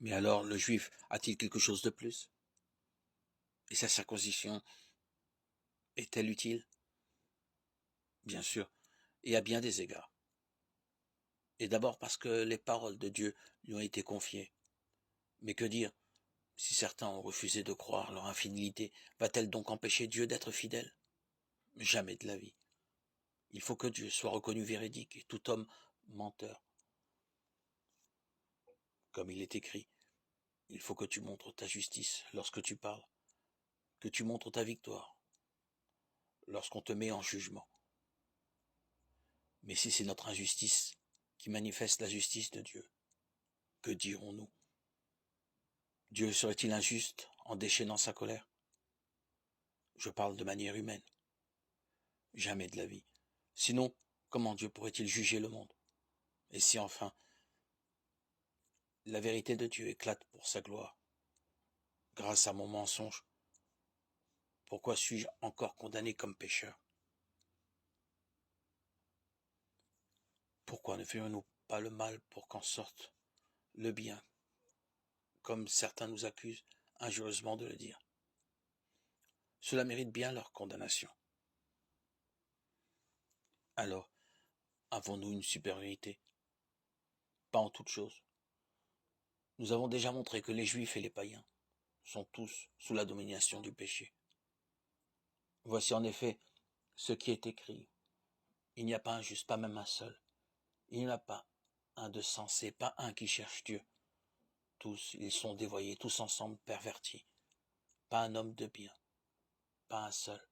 Mais alors, le juif a-t-il quelque chose de plus? Et sa circoncision est-elle utile? Bien sûr, et à bien des égards. Et d'abord parce que les paroles de Dieu lui ont été confiées. Mais que dire, si certains ont refusé de croire, leur infidélité va-t-elle donc empêcher Dieu d'être fidèle? Jamais de la vie. Il faut que Dieu soit reconnu véridique et tout homme menteur. Comme il est écrit, il faut que tu montres ta justice lorsque tu parles, que tu montres ta victoire lorsqu'on te met en jugement. Mais si c'est notre injustice qui manifeste la justice de Dieu, que dirons-nous? Dieu serait-il injuste en déchaînant sa colère? Je parle de manière humaine. Jamais de la vie. Sinon, comment Dieu pourrait-il juger le monde? Et si enfin la vérité de Dieu éclate pour sa gloire, grâce à mon mensonge, pourquoi suis-je encore condamné comme pécheur? Pourquoi ne ferions-nous pas le mal pour qu'en sorte le bien, comme certains nous accusent injurieusement de le dire? Cela mérite bien leur condamnation. Alors, avons-nous une supériorité? Pas en toute chose. Nous avons déjà montré que les Juifs et les païens sont tous sous la domination du péché. Voici en effet ce qui est écrit. Il n'y a pas un juste, pas même un seul. Il n'y en a pas un de sensé, pas un qui cherche Dieu. Tous, ils sont dévoyés, tous ensemble pervertis. Pas un homme de bien, pas un seul.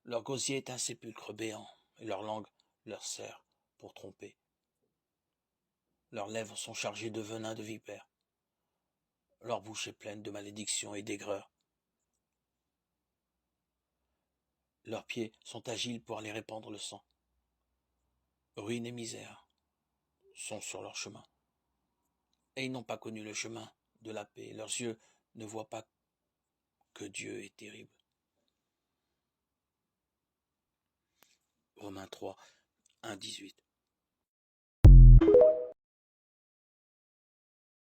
Leur gosier est un sépulcre béant, et leur langue leur sert pour tromper. Leurs lèvres sont chargées de venin de vipère. Leur bouche est pleine de malédictions et d'aigreur. Leurs pieds sont agiles pour aller répandre le sang. Ruine et misère sont sur leur chemin. Et ils n'ont pas connu le chemin de la paix. Leurs yeux ne voient pas que Dieu est terrible. Romains 3, 1, 18.